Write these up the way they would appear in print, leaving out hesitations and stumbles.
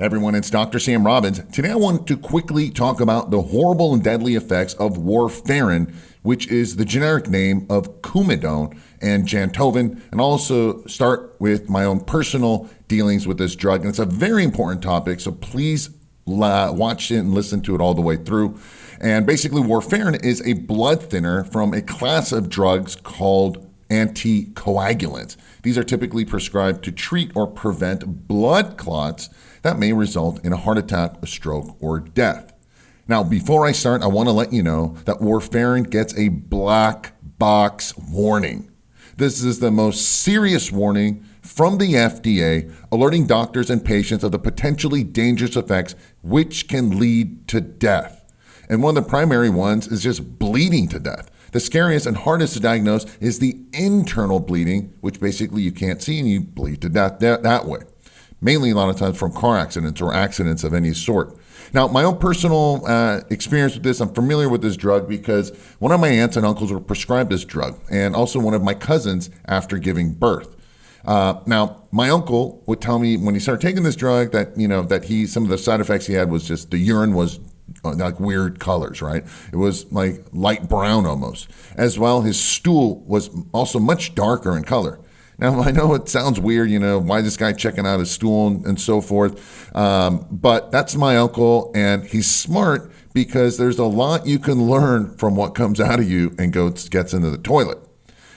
Everyone, it's Dr. Sam Robbins. Today I want to quickly talk about the horrible and deadly effects of Warfarin, which is the generic name of Coumadin and Jantoven, and also start with my own personal dealings with this drug. And it's a very important topic, so please watch it and listen to it all the way through. And basically, Warfarin is a blood thinner from a class of drugs called anticoagulants. These are typically prescribed to treat or prevent blood clots that may result in a heart attack, a stroke, or death. Now, before I start, I want to let you know that Warfarin gets a black box warning. This is the most serious warning from the FDA, alerting doctors and patients of the potentially dangerous effects which can lead to death. And one of the primary ones is just bleeding to death. The scariest and hardest to diagnose is the internal bleeding, which basically you can't see and you bleed to death that way. Mainly a lot of times from car accidents or accidents of any sort. Now, my own personal experience with this, I'm familiar with this drug because one of my aunts and uncles were prescribed this drug, and also one of my cousins after giving birth. Now, my uncle would tell me when he started taking this drug that, some of the side effects he had was just the urine was like weird colors, right? It was like light brown almost. As well, his stool was also much darker in color. Now, I know it sounds weird, why is this guy checking out his stool and so forth? But that's my uncle, and he's smart because there's a lot you can learn from what comes out of you and gets into the toilet.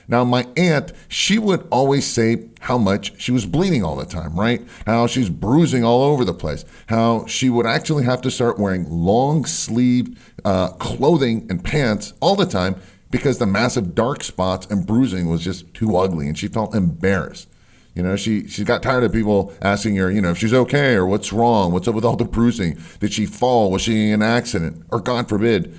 Now, my aunt, she would always say how much she was bleeding all the time, right? How she's bruising all over the place. How she would actually have to start wearing long-sleeved clothing and pants all the time because the massive dark spots and bruising was just too ugly, and she felt embarrassed. She got tired of people asking her, if she's okay or what's wrong, what's up with all the bruising? Did she fall? Was she in an accident? Or God forbid,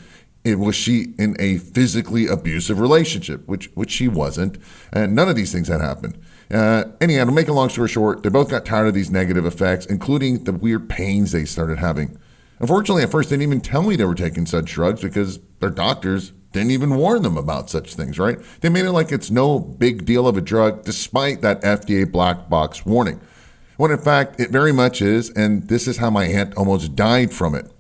was she in a physically abusive relationship, which she wasn't, and none of these things had happened. Anyhow, to make a long story short, they both got tired of these negative effects, including the weird pains they started having. Unfortunately, at first, they didn't even tell me they were taking such drugs because their doctors didn't even warn them about such things, right? They made it like it's no big deal of a drug, despite that FDA black box warning. When in fact, it very much is, and this is how my aunt almost died from it.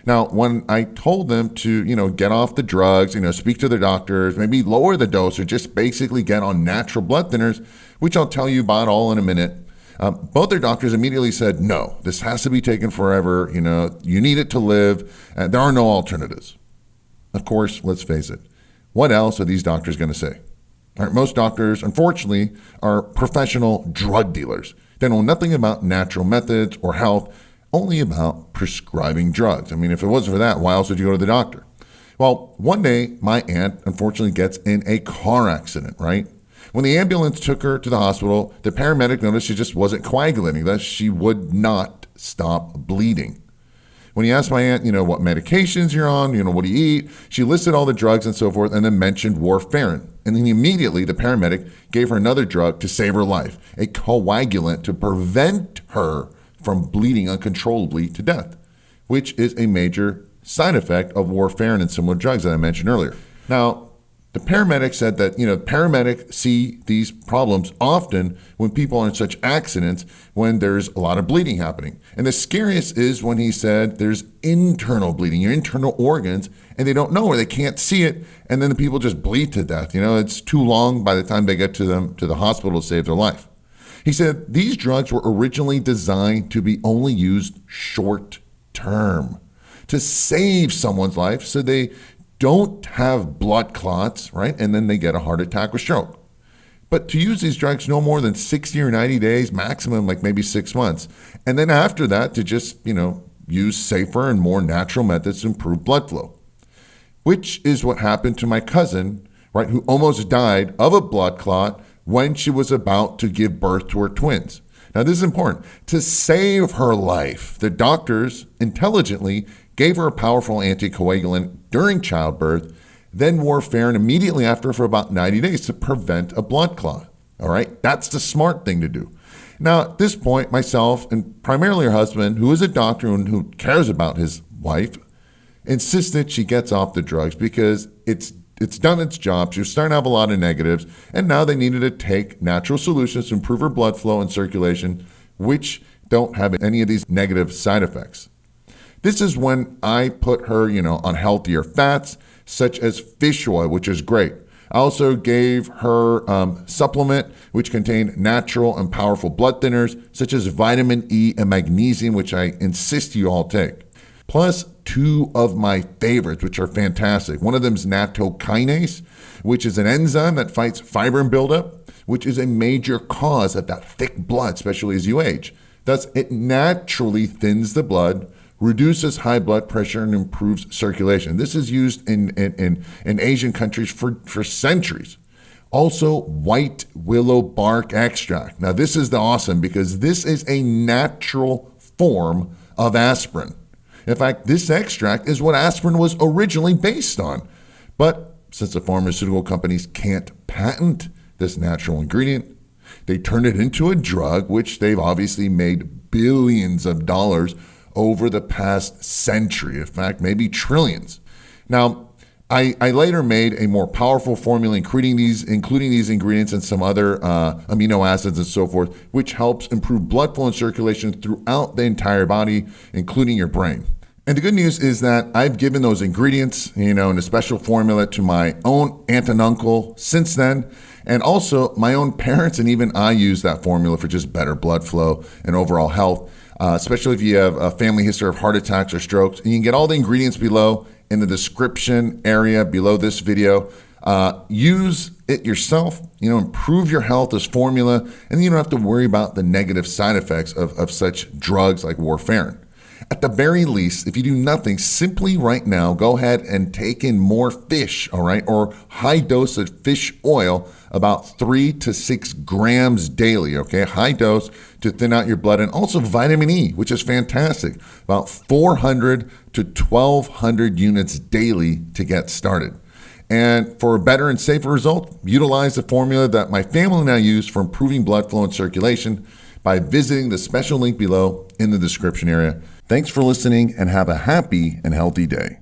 Now, when I told them to, get off the drugs, speak to their doctors, maybe lower the dose or just basically get on natural blood thinners, which I'll tell you about all in a minute, both their doctors immediately said, no, this has to be taken forever. You need it to live. There are no alternatives. Of course, let's face it. What else are these doctors going to say? All right, most doctors, unfortunately, are professional drug dealers. They know nothing about natural methods or health, only about prescribing drugs. I mean, if it wasn't for that, why else would you go to the doctor? Well, one day, my aunt unfortunately gets in a car accident, right? When the ambulance took her to the hospital, the paramedic noticed she just wasn't coagulating, thus she would not stop bleeding. When he asked my aunt, what medications you're on, what do you eat, she listed all the drugs and so forth and then mentioned Warfarin. And then immediately the paramedic gave her another drug to save her life, a coagulant to prevent her from bleeding uncontrollably to death, which is a major side effect of Warfarin and similar drugs that I mentioned earlier. Now, the paramedic said that, paramedics see these problems often when people are in such accidents when there's a lot of bleeding happening. And the scariest is when he said there's internal bleeding, your internal organs, and they don't know or they can't see it, and then the people just bleed to death. It's too long by the time they get to the hospital to save their life. He said these drugs were originally designed to be only used short term to save someone's life so they don't have blood clots, right? And then they get a heart attack or stroke. But to use these drugs no more than 60 or 90 days, maximum like maybe 6 months. And then after that to just, use safer and more natural methods to improve blood flow, which is what happened to my cousin, right? Who almost died of a blood clot when she was about to give birth to her twins. Now, this is important. To save her life, the doctors intelligently gave her a powerful anticoagulant during childbirth, then Warfarin immediately after for about 90 days to prevent a blood clot. All right, that's the smart thing to do. Now, at this point, myself and primarily her husband, who is a doctor and who cares about his wife, insisted she gets off the drugs because it's done its job. She was starting to have a lot of negatives, and now they needed to take natural solutions to improve her blood flow and circulation, which don't have any of these negative side effects. This is when I put her, on healthier fats, such as fish oil, which is great. I also gave her supplement, which contained natural and powerful blood thinners, such as vitamin E and magnesium, which I insist you all take. Plus, two of my favorites, which are fantastic. One of them is nattokinase, which is an enzyme that fights fibrin buildup, which is a major cause of that thick blood, especially as you age. Thus, it naturally thins the blood, reduces high blood pressure, and improves circulation. This is used in Asian countries for centuries. Also, white willow bark extract. Now, this is the awesome because this is a natural form of aspirin. In fact, this extract is what aspirin was originally based on. But since the pharmaceutical companies can't patent this natural ingredient, they turn it into a drug, which they've obviously made billions of dollars over the past century, in fact, maybe trillions. Now, I later made a more powerful formula including these ingredients and some other amino acids and so forth, which helps improve blood flow and circulation throughout the entire body, including your brain. And the good news is that I've given those ingredients, in a special formula to my own aunt and uncle since then, and also my own parents, and even I use that formula for just better blood flow and overall health. Especially if you have a family history of heart attacks or strokes. And you can get all the ingredients below in the description area below this video. Use it yourself, improve your health, this formula, and then you don't have to worry about the negative side effects of such drugs like warfarin. At the very least, if you do nothing, simply right now, go ahead and take in more fish, all right, or high dose of fish oil, about 3 to 6 grams daily, okay, high dose to thin out your blood, and also vitamin E, which is fantastic, about 400 to 1,200 units daily to get started. And for a better and safer result, utilize the formula that my family and I use for improving blood flow and circulation by visiting the special link below in the description area. Thanks for listening and have a happy and healthy day.